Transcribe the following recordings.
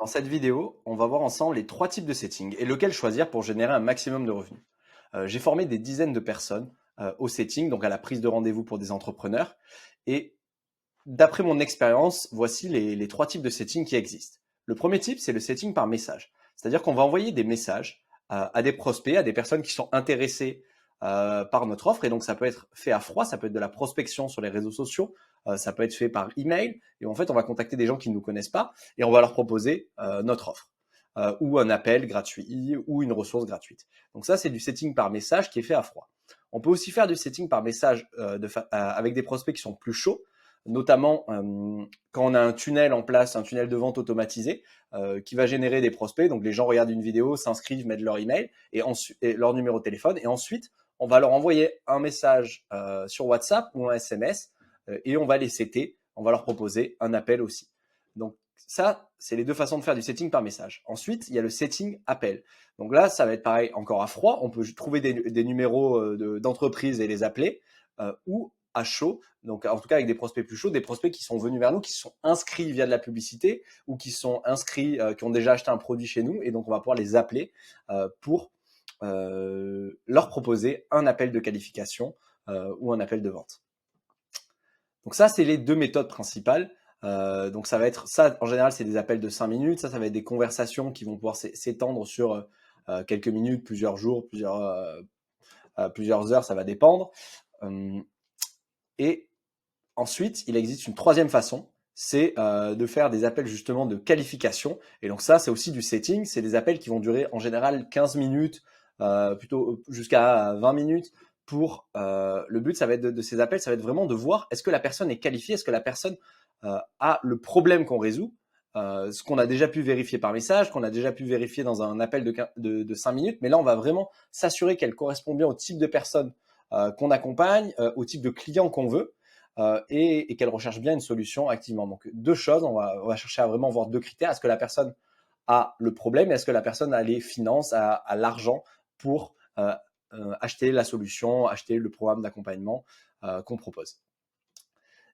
Dans cette vidéo, on va voir ensemble les 3 types de settings et lequel choisir pour générer un maximum de revenus. J'ai formé des dizaines de personnes au setting, donc à la prise de rendez-vous pour des entrepreneurs. Et d'après mon expérience, voici les 3 types de settings qui existent. Le premier type, c'est le setting par message. C'est-à-dire qu'on va envoyer des messages à des prospects, à des personnes qui sont intéressées par notre offre. Et donc, ça peut être fait à froid, ça peut être de la prospection sur les réseaux sociaux, ça peut être fait par email. Et en fait, on va contacter des gens qui ne nous connaissent pas et on va leur proposer notre offre ou un appel gratuit ou une ressource gratuite. Donc ça, c'est du setting par message qui est fait à froid. On peut aussi faire du setting par message avec des prospects qui sont plus chauds, notamment quand on a un tunnel en place, un tunnel de vente automatisé qui va générer des prospects. Donc les gens regardent une vidéo, s'inscrivent, mettent leur email et leur numéro de téléphone et ensuite on va leur envoyer un message sur WhatsApp ou un SMS et on va les setter, on va leur proposer un appel aussi. Donc ça, c'est les deux façons de faire du setting par message. Ensuite, il y a le setting appel. Donc là, ça va être pareil, encore à froid. On peut trouver des numéros d'entreprise et les appeler ou à chaud, donc en tout cas avec des prospects plus chauds, des prospects qui sont venus vers nous, qui sont inscrits via de la publicité ou qui sont inscrits, qui ont déjà acheté un produit chez nous et donc on va pouvoir les appeler pour leur proposer un appel de qualification ou un appel de vente. Donc ça, c'est les deux méthodes principales. Donc ça va être ça, en général, c'est des appels de 5 minutes. Ça va être des conversations qui vont pouvoir s'étendre sur quelques minutes, plusieurs jours, plusieurs heures, ça va dépendre. Et ensuite, il existe une troisième façon, c'est de faire des appels justement de qualification. Et donc ça, c'est aussi du setting. C'est des appels qui vont durer en général 15 minutes, plutôt jusqu'à 20 minutes. Le but, ça va être de ces appels, ça va être vraiment de voir est-ce que la personne est qualifiée, est-ce que la personne a le problème qu'on résout, ce qu'on a déjà pu vérifier par message, qu'on a déjà pu vérifier dans un appel de 5 minutes. Mais là, on va vraiment s'assurer qu'elle correspond bien au type de personne qu'on accompagne, au type de client qu'on veut. Et qu'elle recherche bien une solution activement. Donc deux choses, on va chercher à vraiment voir deux critères. Est-ce que la personne a le problème et est-ce que la personne a les finances, a l'argent pour acheter la solution, acheter le programme d'accompagnement qu'on propose.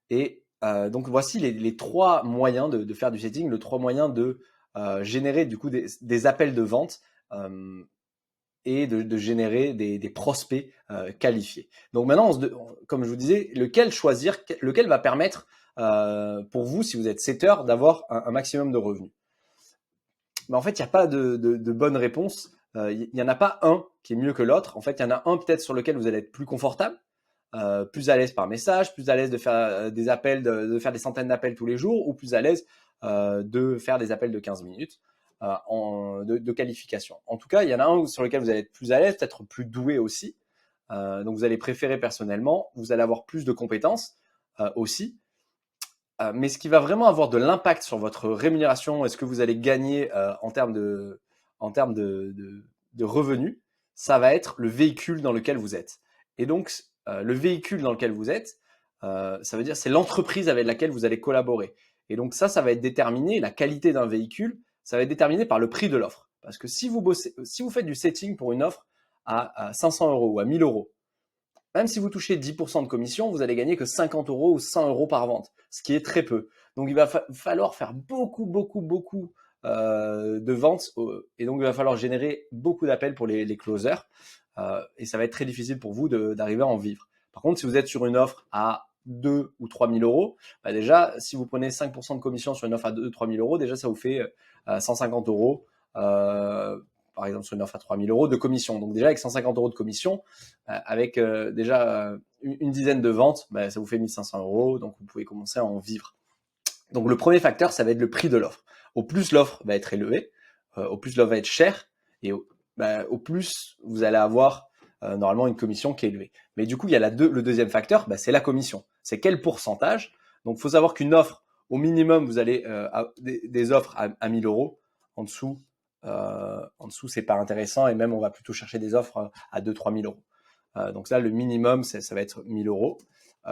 Et donc voici les trois moyens de faire du setting, les trois moyens de générer du coup des appels de vente et de générer des prospects qualifiés. Donc maintenant, comme je vous disais, lequel choisir, lequel va permettre pour vous, si vous êtes setter, d'avoir un maximum de revenus. Mais en fait, il n'y a pas de bonne réponse. Il n'y en a pas un qui est mieux que l'autre. En fait, il y en a un peut-être sur lequel vous allez être plus confortable, plus à l'aise par message, plus à l'aise de faire des appels, de faire des centaines d'appels tous les jours, ou plus à l'aise de faire des appels de 15 minutes de qualification. En tout cas, il y en a un sur lequel vous allez être plus à l'aise, peut-être plus doué aussi. Donc vous allez préférer personnellement, vous allez avoir plus de compétences aussi. Mais ce qui va vraiment avoir de l'impact sur votre rémunération et ce que vous allez gagner en termes de revenus, ça va être le véhicule dans lequel vous êtes. Et donc, le véhicule dans lequel vous êtes, ça veut dire c'est l'entreprise avec laquelle vous allez collaborer. Et donc ça va être déterminé, la qualité d'un véhicule, ça va être déterminé par le prix de l'offre. Parce que si vous faites du setting pour une offre à 500 euros ou à 1000 euros, même si vous touchez 10% de commission, vous allez gagner que 50 euros ou 100 euros par vente, ce qui est très peu. Donc il va falloir faire beaucoup de ventes et donc il va falloir générer beaucoup d'appels pour les closers et ça va être très difficile pour vous d'arriver à en vivre. Par contre, si vous êtes sur une offre à 2 ou 3 000 euros, bah déjà, si vous prenez 5% de commission sur une offre à 2 ou 3 000 euros, déjà ça vous fait 150 euros par exemple sur une offre à 3 000 euros de commission. Donc déjà avec 150 euros de commission, avec déjà une dizaine de ventes, bah, ça vous fait 1 500 euros, donc vous pouvez commencer à en vivre. Donc le premier facteur, ça va être le prix de l'offre. Au plus l'offre va être élevée, au plus l'offre va être chère, et au plus vous allez avoir normalement une commission qui est élevée. Mais du coup, il y a le deuxième facteur, bah, c'est la commission. C'est quel pourcentage. Donc il faut savoir qu'une offre, au minimum, vous allez des offres à 1000 euros. En dessous, c'est pas intéressant et même on va plutôt chercher des offres à 2 000 3 000 euros. Donc là, le minimum, ça va être 1000 euros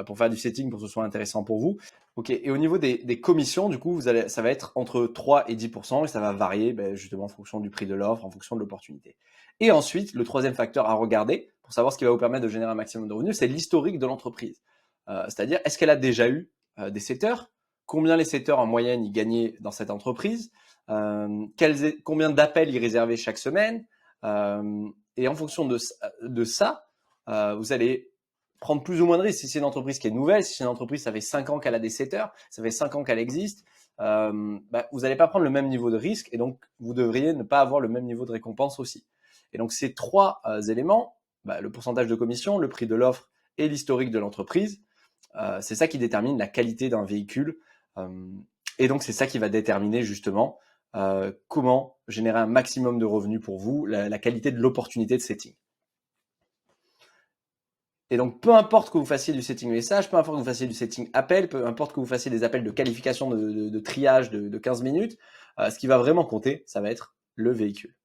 pour faire du setting, pour que ce soit intéressant pour vous. Ok. Et au niveau des commissions, du coup, ça va être entre 3 et 10% et ça va varier justement en fonction du prix de l'offre, en fonction de l'opportunité. Et ensuite, le troisième facteur à regarder pour savoir ce qui va vous permettre de générer un maximum de revenus, c'est l'historique de l'entreprise. C'est-à-dire, est-ce qu'elle a déjà eu des setters? Combien les setters en moyenne y gagnaient dans cette entreprise? combien d'appels il réservait chaque semaine. Et en fonction de ça, vous allez prendre plus ou moins de risques. Si c'est une entreprise qui est nouvelle, si c'est une entreprise, ça fait 5 ans qu'elle a des setters, ça fait 5 ans qu'elle existe, vous n'allez pas prendre le même niveau de risque et donc vous devriez ne pas avoir le même niveau de récompense aussi. Et donc ces trois éléments, le pourcentage de commission, le prix de l'offre et l'historique de l'entreprise, c'est ça qui détermine la qualité d'un véhicule. Et donc c'est ça qui va déterminer justement comment générer un maximum de revenus pour vous, la qualité de l'opportunité de setting. Et donc, peu importe que vous fassiez du setting message, peu importe que vous fassiez du setting appel, peu importe que vous fassiez des appels de qualification de triage de 15 minutes, ce qui va vraiment compter, ça va être le véhicule.